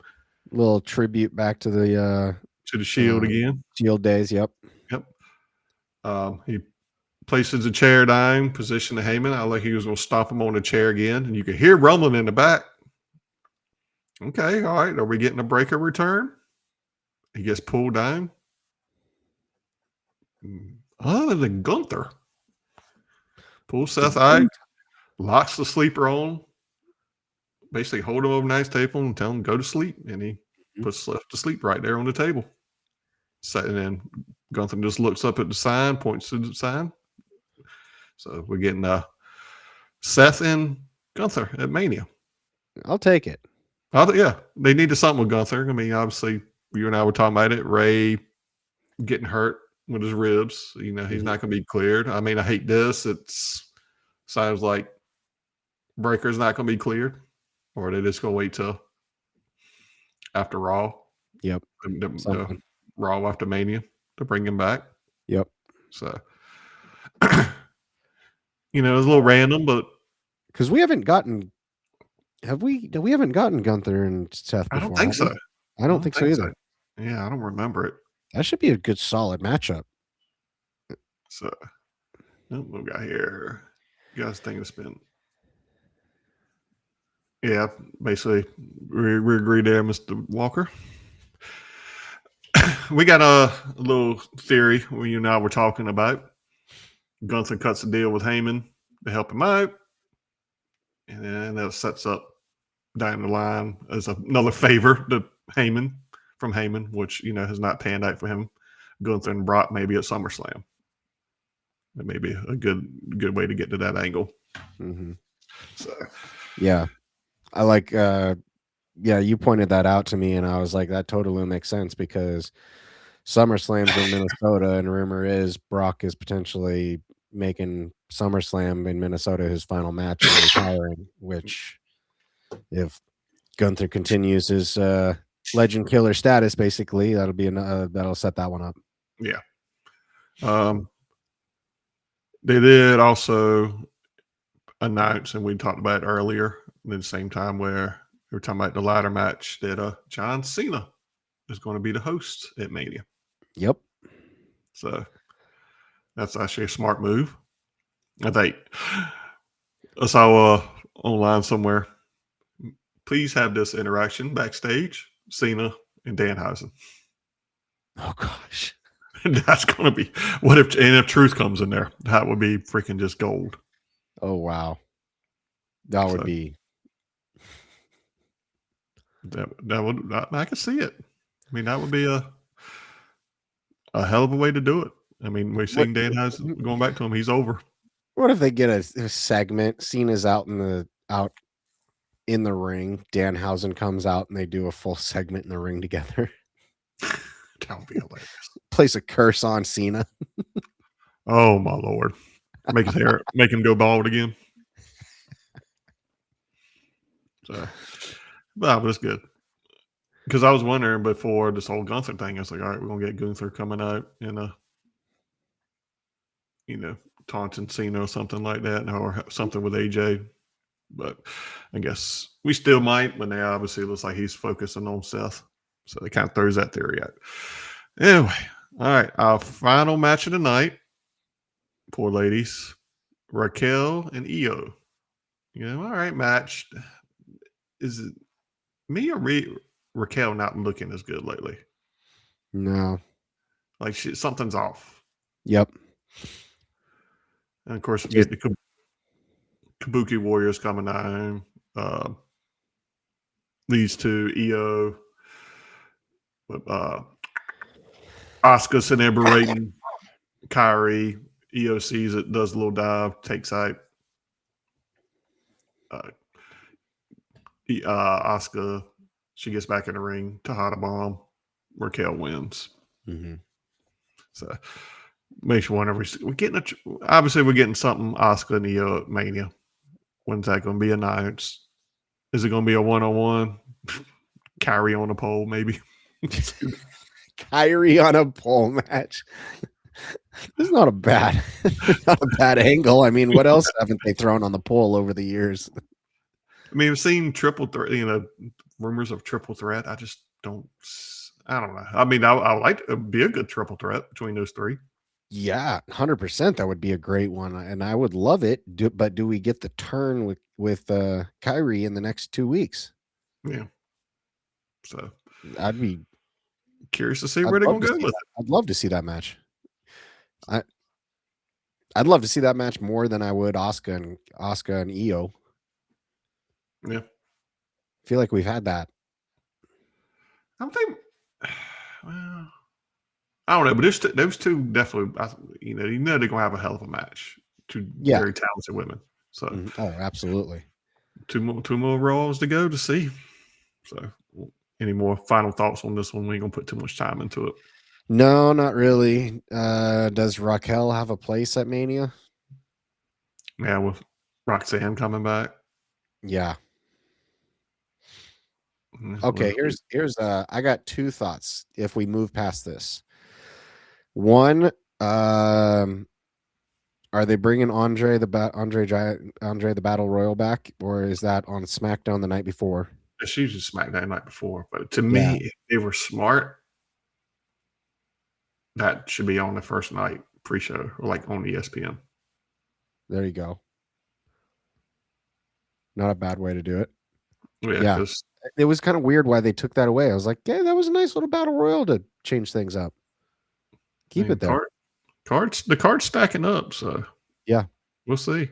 Little tribute back to the Shield again. Shield days. Yep. He places a chair down, position to Heyman. I like he was going to stop him on the chair again, and you could hear rumbling in the back. Okay, all right. Are we getting a breaker return? He gets pulled down. Other than Gunther, pulls Seth out, locks the sleeper on, basically hold him over the nice table and tell him to go to sleep, and he puts Seth to sleep right there on the table. And then Gunther just looks up at the sign, points to the sign. So we're getting Seth and Gunther at Mania. I'll take it. Yeah, they needed something with Gunther. I mean, obviously, you and I were talking about it. Ray getting hurt with his ribs. You know, he's not going to be cleared. I mean, I hate this. It sounds like Breaker's not going to be cleared, or they just going to wait till after Raw. Yep. The Raw after Mania to bring him back. Yep. So, you know, it's a little random, but because we haven't gotten. We haven't gotten Gunther and Seth before. I don't think so. I don't think so either. Yeah, I don't remember it. That should be a good, solid matchup. So, what we got here? You guys think it's been? Yeah, basically, we agree there, Mr. Walker. We got a little theory you and I were talking about. Gunther cuts a deal with Heyman to help him out, and then that sets up down the line as another favor to Heyman from Heyman, which, you know, has not panned out for him. Gunther and Brock maybe at SummerSlam. That may be a good way to get to that angle. So, yeah, I like. You pointed that out to me, and I was like, that totally makes sense because SummerSlam's in Minnesota, and rumor is Brock is potentially making SummerSlam in Minnesota his final match and retiring, which, if Gunther continues his legend killer status, basically, that'll set that one up. Yeah. They did also announce, and we talked about it earlier, at the same time where we were talking about the ladder match, that John Cena is going to be the host at Mania. Yep. So that's actually a smart move. I think I saw online somewhere. Please have this interaction backstage, Cena and Danhausen. Oh gosh. That's going to be if Truth comes in there, that would be freaking just gold. Oh wow. That would be I can see it. I mean, that would be a hell of a way to do it. I mean, we've seen Danhausen going back to him. He's over. What if they get a segment? Cena's out in the ring. Danhausen comes out and they do a full segment in the ring together. That would be hilarious. Place a curse on Cena. Oh my Lord! Make him go bald again. So, but it's good because I was wondering before this whole Gunther thing. I was like, all right, we're gonna get Gunther coming out in taunting Cena or something like that, or something with AJ. But I guess we still might, but now obviously it looks like he's focusing on Seth. So it kind of throws that theory out. Anyway, all right. Our final match of the night, poor ladies, Raquel and Io. All right, match. Is it me or Raquel not looking as good lately? No. Like something's off. Yep. And of course, we get the Kabuki Warriors coming down. These two, EO, Asuka sitting there berating Kyrie. EO sees it, does a little dive, takes out Asuka. She gets back in the ring. Tejada bomb. Raquel wins. Mm-hmm. So makes you wonder. We're getting obviously we're getting something Asuka and EO at Mania. When's that going to be announced? Is it going to be a 1-on-1? Kyrie on a pole, maybe. Kyrie on a pole match. This is not a bad angle. I mean, what else haven't they thrown on the pole over the years? I mean, I've seen triple threat, rumors of triple threat. I just don't. I don't know. I mean, I like it would be a good triple threat between those three. Yeah, 100%. That would be a great one, and I would love it. But do we get the turn with Kyrie in the next 2 weeks? Yeah. So I'd be curious to see where they're going to go with it. I'd love to see that match. I'd love to see that match more than I would Asuka and EO. Yeah. I feel like we've had that. I don't think. Well, I don't know, but those two definitely. They're gonna have a hell of a match. Two very talented women. So, absolutely. Two more Raws to go to see. So, any more final thoughts on this one? We ain't gonna put too much time into it. No, not really. Does Raquel have a place at Mania? Yeah, with Roxanne coming back. Yeah. Okay, here's I got two thoughts if we move past this. One, are they bringing Andre the Battle Royal back, or is that on SmackDown the night before? It's usually SmackDown the night before, but to me, if they were smart, that should be on the first night pre-show or like on ESPN. There you go. Not a bad way to do it. Yeah. It was kind of weird why they took that away. I was like, yeah, that was a nice little battle royal to change things up. Keep it there. The card's stacking up, so yeah, we'll see.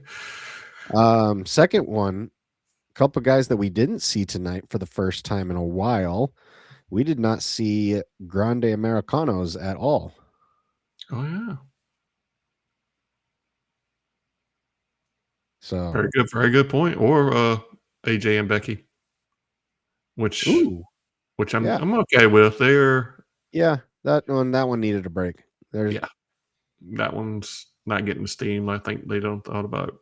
Second one, a couple guys that we didn't see tonight for the first time in a while. We did not see Grande Americanos at all. Oh yeah. So very good point. Or AJ and Becky, which I'm okay with. That one needed a break. That one's not getting steam. I think they don't thought about.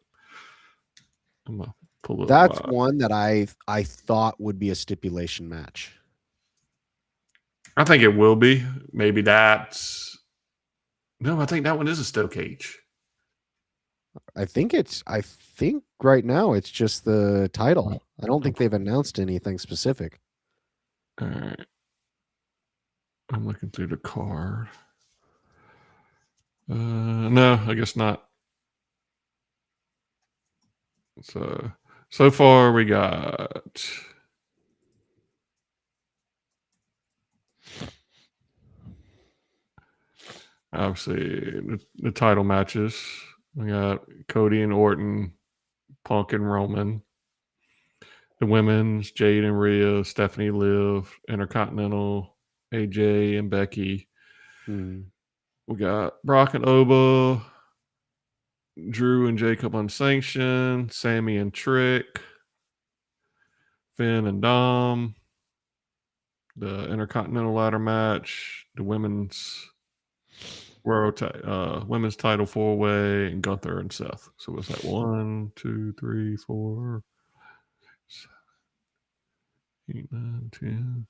I'm gonna pull it. That's one that I thought would be a stipulation match. I think it will be. Maybe that's. No, I think that one is a steel cage. I think right now it's just the title. I don't think they've announced anything specific. All right. I'm looking through the card. No, I guess not. So far we got obviously the title matches. We got Cody and Orton, Punk and Roman. The women's, Jade and Rhea, Stephanie Liv, Intercontinental, AJ and Becky. We got Brock and Oba, Drew and Jacob Unsanctioned, Sammy and Trick, Finn and Dom, the Intercontinental ladder match, the women's women's title 4-way, and Gunther and Seth. So was that 1, 2, 3, 4, 7, 8, 9, 10.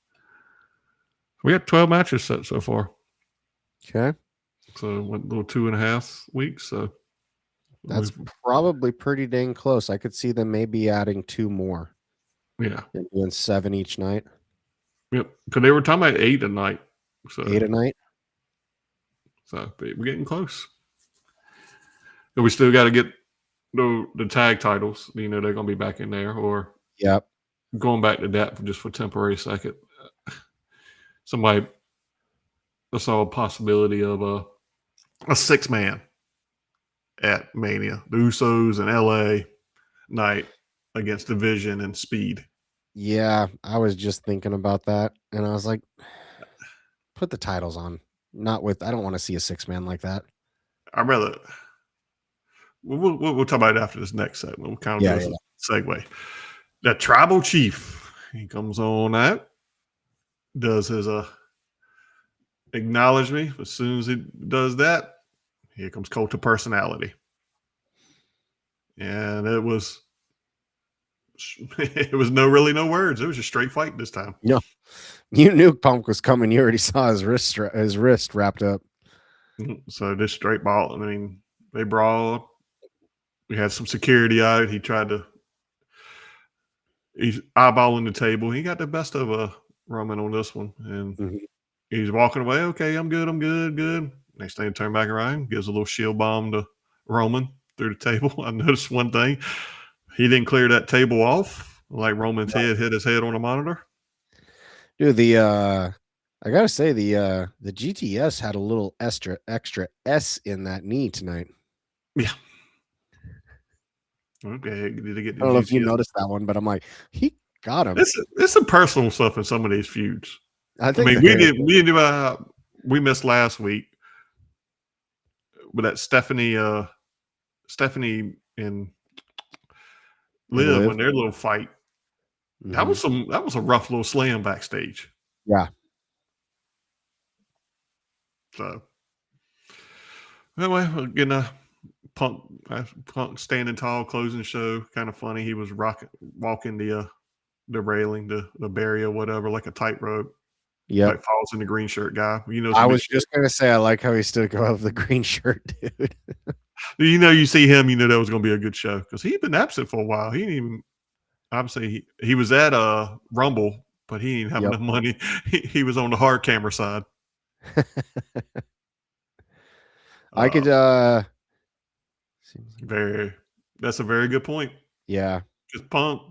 We got 12 matches set so far. Okay. So went a little 2.5 weeks. So that's probably pretty dang close. I could see them maybe adding 2 more. Yeah. And doing 7 each night. Yep. Because they were talking about 8 a night. So 8 a night. So we're getting close. But we still got to get the tag titles. They're going to be back in there. Or going back to that just for a temporary second. Somebody I saw a possibility of a 6-man at Mania, the Usos and LA Knight against Division and Speed. Yeah, I was just thinking about that, and I was like, put the titles on. Not with. I don't want to see a 6-man like that. I'd rather. We'll talk about it after this next segment. We'll kind of do this segue. The Tribal Chief, he comes on out, does his acknowledge me. As soon as he does that, here comes Cult of Personality, and it was really no words. It was just straight fight this time. No, you knew Punk was coming. You already saw his wrist wrapped up. So this straight ball. I mean, they brawled. We had some security out. He's eyeballing the table. He got the best of Roman on this one, and he's walking away. Okay, I'm good. Next thing, turn back around, gives a little shield bomb to Roman through the table. I noticed one thing: he didn't clear that table off. Like Roman's head hit his head on a monitor. Dude, I gotta say the GTS had a little extra S in that knee tonight. Yeah. Okay. Did he get the I don't know if you noticed that one, but I'm like, he got him. There's some personal stuff in some of these feuds. I mean, we missed last week with that Stephanie and Liv when their little fight. That was a rough little slam backstage. Yeah. So anyway, we're getting a Punk standing tall, closing the show. Kind of funny. He was walking the railing, the barrier, whatever, like a tightrope. Yeah, like falls in the green shirt guy. I was just gonna say I like how he stood above the green shirt, dude. You see him, that was gonna be a good show because he'd been absent for a while. He didn't even. Obviously, he was at Rumble, but he didn't have enough money. He was on the hard camera side. I could. That's a very good point. Yeah, because Punk.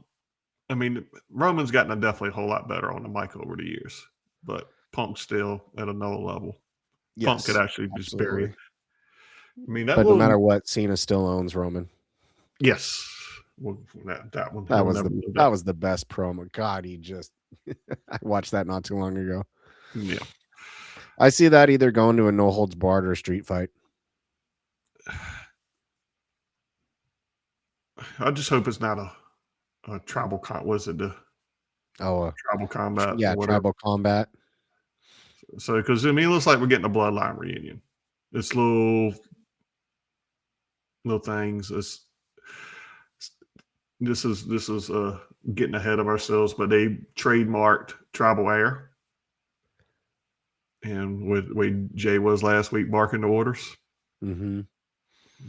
I mean, Roman's gotten definitely a whole lot better on the mic over the years, but Punk's still at another level. Yes, Punk could actually just bury it. I mean, but no matter what, Cena still owns Roman. Yes, well, that one. That was the best promo. God, I watched that not too long ago. Yeah, I see that either going to a no holds barred or a street fight. I just hope it's not a tribal tribal combat? Yeah, tribal combat. So, because it looks like we're getting a bloodline reunion. It's little things. This is getting ahead of ourselves, but they trademarked tribal air, and with way Jay was last week barking the orders. Mm-hmm.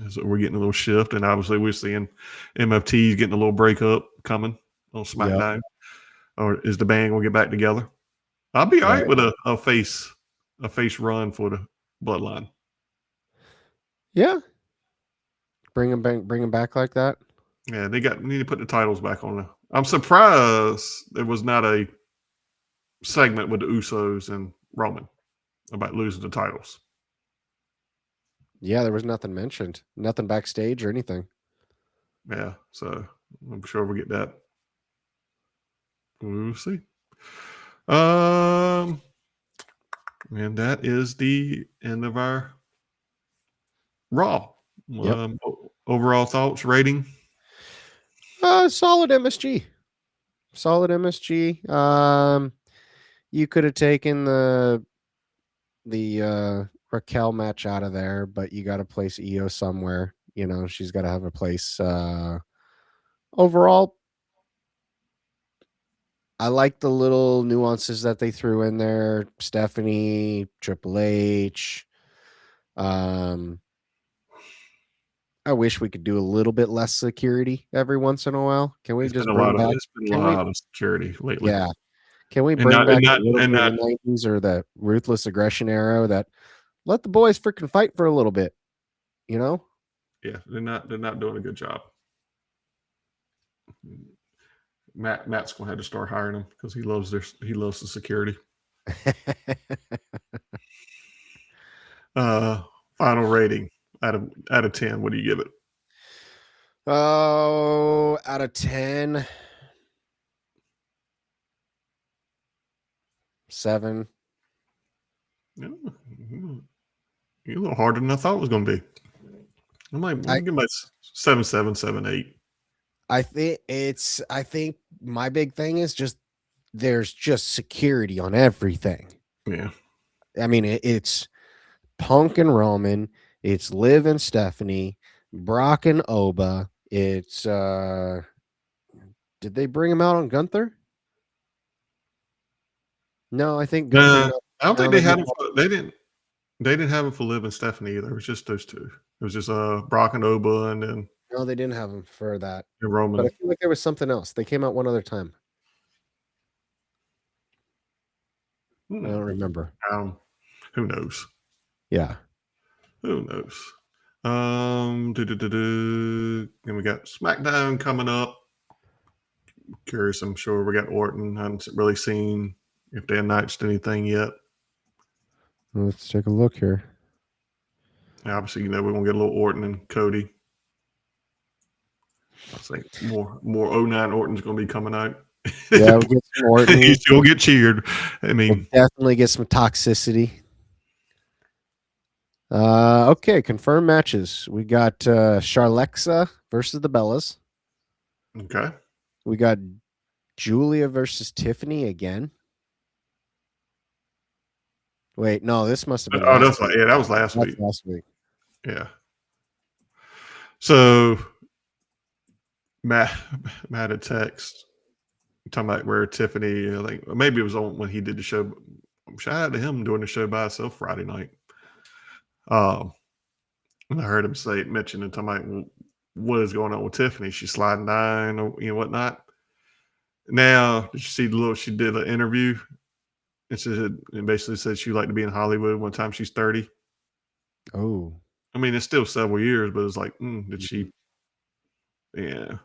So we're getting a little shift, and obviously we're seeing MFT's getting a little breakup coming on SmackDown. Yep. Or is the band gonna get back together? I'll be all right with a face run for the bloodline. Yeah, bring them back like that. Yeah, need to put the titles back on. I'm surprised there was not a segment with the Usos and Roman about losing the titles. Yeah, there was nothing mentioned, nothing backstage or anything. Yeah, so I'm sure we'll get that. We'll see. And that is the end of our Raw. Yep. Overall thoughts, rating? Solid MSG. You could have taken the Raquel match out of there, but you got to place Io somewhere. She's got to have a place. Overall, I like the little nuances that they threw in there. Stephanie, Triple H. I wish we could do a little bit less security every once in a while. Can we just bring back? It's been a lot of security lately. Yeah. Can we bring back a little bit of the 90s or the ruthless aggression era that let the boys freaking fight for a little bit? Yeah, they're not doing a good job. Matt's gonna have to start hiring them because he loves the security. Final rating out of 10. What do you give it? Oh, out of 10, 7. You're a little harder than I thought it was going to be. I'm give my 7, 7, 7, 8. I think my big thing is just there's just security on everything. Yeah. I mean, it's Punk and Roman, it's Liv and Stephanie, Brock and Oba. It's did they bring him out on Gunther? No, I think Gunther. I don't think they had him. They didn't have him for Liv and Stephanie either. It was just those two. It was just Brock and Oba, and then no, they didn't have him for that. Roman. But I feel like there was something else. They came out one other time. I don't remember. Who knows? Yeah. Who knows? Then we got SmackDown coming up. Curious, I'm sure we got Orton. I haven't really seen if they announced anything yet. Let's take a look here. Obviously, we're gonna get a little Orton and Cody. I think more 09 Orton's gonna be coming out. Yeah, we'll get some Orton. He'll get cheered. I mean, we'll definitely get some toxicity. Okay, confirmed matches. We got Charlexa versus the Bellas. Okay. We got Julia versus Tiffany again. Wait, no, this must have been. That was last week. Last week. Yeah. So Matt had text talking about where Tiffany, I think maybe it was on when he did the show. Shout out to him doing the show by himself Friday night. And I heard him mention it, talking about what is going on with Tiffany. She's sliding down, or whatnot. Now, did you see she did an interview? It basically said she'd like to be in Hollywood one time she's 30. Oh. I mean, it's still several years, but it's like, did she? Yeah,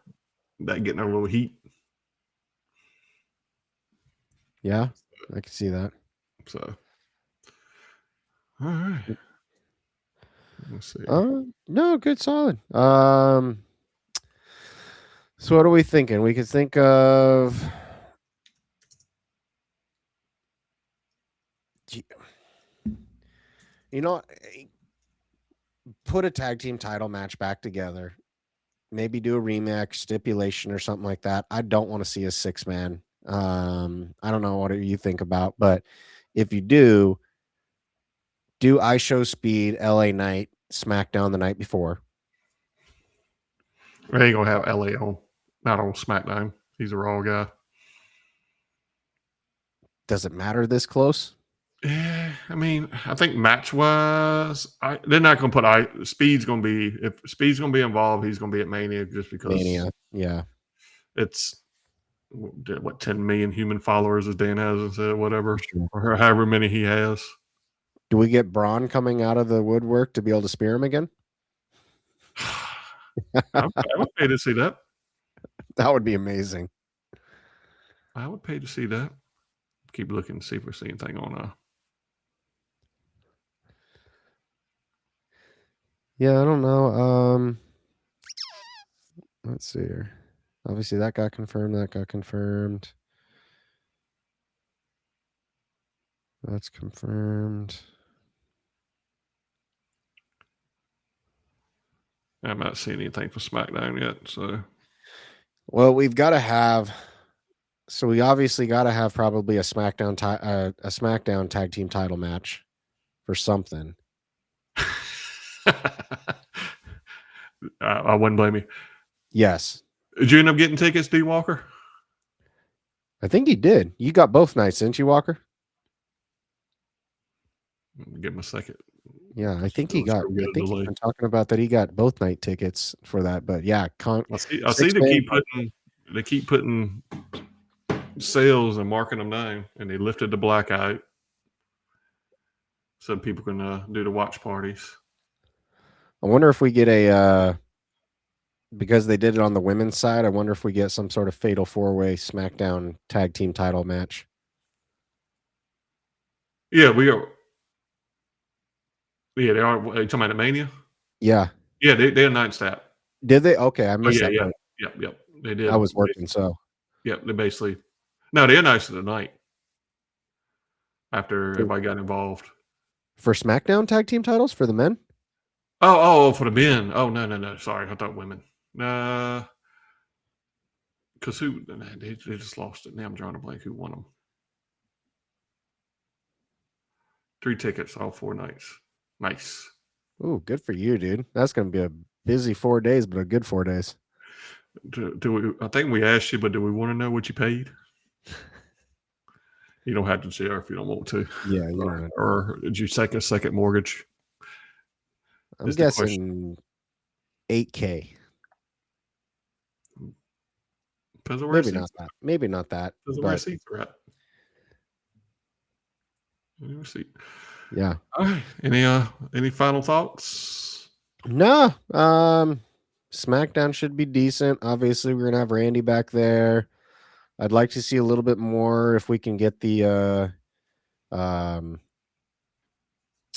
that getting a little heat. Yeah, I can see that. So, all right. Let's see. No, good, solid. So what are we thinking? We could think of. Put a tag team title match back together. Maybe do a rematch stipulation or something like that. I don't want to see a 6-man. I don't know what you think about, but if you do I Show Speed LA Knight SmackDown the night before. They ain't gonna have LA not on SmackDown. He's a Raw guy. Does it matter this close? Yeah, I mean, I think match wise, they're not going to put Speed's going to be, if Speed's going to be involved, he's going to be at Mania just because Mania, yeah, it's what 10 million human followers as Dan has said, whatever, or however many he has. Do we get Braun coming out of the woodwork to be able to spear him again? I would pay to see that. That would be amazing. I would pay to see that. Keep looking to see if we see anything on Yeah, I don't know. Let's see here. Obviously, that got confirmed. That's confirmed. I'm not seeing anything for SmackDown yet. So, well, we've got to have. So we obviously got to have probably a SmackDown tag team title match for something. I wouldn't blame you. Yes. Did you end up getting tickets, D. Walker? I think he did. You got both nights, didn't you, Walker? Give him a second. Yeah, I think he got. I think he's been talking about that. He got both night tickets for that. But yeah, I see they keep putting sales and marking them down, and they lifted the blackout so people can do the watch parties. I wonder if we get a because they did it on the women's side. I wonder if we get some sort of fatal 4-way SmackDown tag team title match. Yeah, we are. Yeah, they are. Are you talking about the Mania? Yeah. Yeah, they announced that. Did they? Okay, I Oh missed yeah, that yeah, part. yep. They did. I was working, so Yep, they basically. No, they announced it tonight after for, everybody got involved. for SmackDown tag team titles for the men. For the men. Oh no. Sorry, I thought women. Because they just lost it. Now I'm drawing a blank. Who won them? 3 tickets, all 4 nights. Nice. Ooh, good for you, dude. That's gonna be a busy 4 days, but a good 4 days. Do we? I think we asked you, but do we want to know what you paid? You don't have to share if you don't want to. Yeah, you know. Or did you take a second mortgage? I'm Is the question. guessing $8K. Depends on where Maybe not that. Maybe not that. Depends on where seats are at. Let me see. Yeah. All right. Any final thoughts? No. SmackDown should be decent. Obviously, we're gonna have Randy back there. I'd like to see a little bit more if we can get the oh,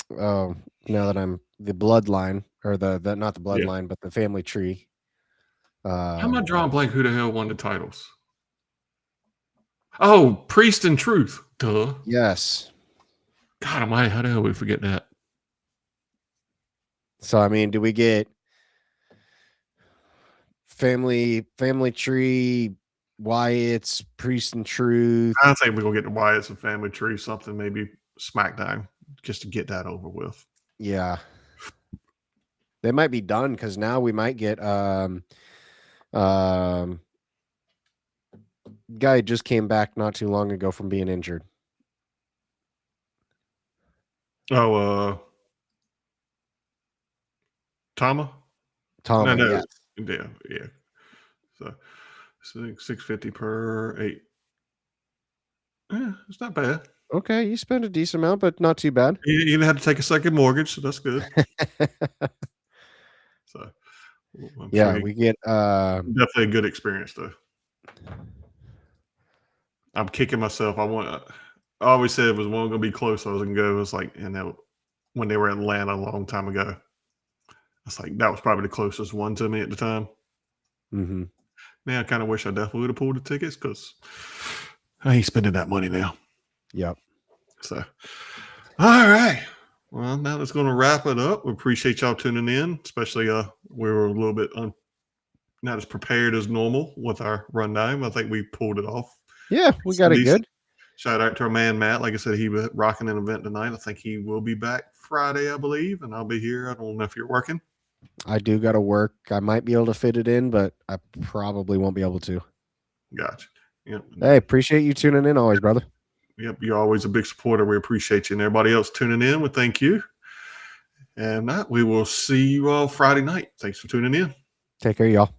now that I'm the bloodline or the not the bloodline, but the family tree. How am I drawing blank? Who the hell won the titles? Oh, Priest and Truth. Duh. Yes. God almighty, how the hell would we forget that? So I mean, do we get family tree, Wyatt's, Priest and Truth? I think we're gonna get the Wyatt's and family tree, something maybe SmackDown, just to get that over with. Yeah. They might be done because now we might get guy just came back not too long ago from being injured. Oh, Tama? Tama, No. yes. Yeah. So 650 per 8. Yeah, it's not bad. Okay, you spent a decent amount, but not too bad. You didn't have to take a second mortgage, so that's good. So I'm sure we get definitely a good experience though. I'm kicking myself. I always said it was one going to be close. I was going to go. It was like, when they were in Atlanta a long time ago, it's like that was probably the closest one to me at the time. Mm-hmm. Now I kind of wish I definitely would have pulled the tickets because I ain't spending that money now. Yep. So, all right. Well, now that's going to wrap it up. We appreciate y'all tuning in, especially we were a little bit not as prepared as normal with our rundown. I think we pulled it off. Yeah, we got it good. Shout out to our man Matt. Like I said, he was rocking an event tonight. I think he will be back Friday, I believe, and I'll be here. I don't know if you're working. I do got to work. I might be able to fit it in, but I probably won't be able to. Gotcha. Yep. Hey, appreciate you tuning in always, brother. Yep, you're always a big supporter. We appreciate you. And everybody else tuning in, we thank you. And we will see you all Friday night. Thanks for tuning in. Take care, y'all.